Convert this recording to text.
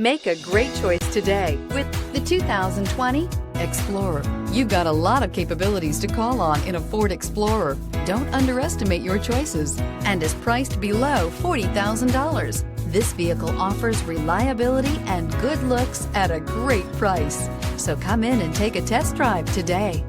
Make a great choice today with the 2020 Explorer. You've got a lot of capabilities to call on in a Ford Explorer. Don't underestimate your choices, and is priced below $40,000. This vehicle offers reliability and good looks at a great price. So come in and take a test drive today.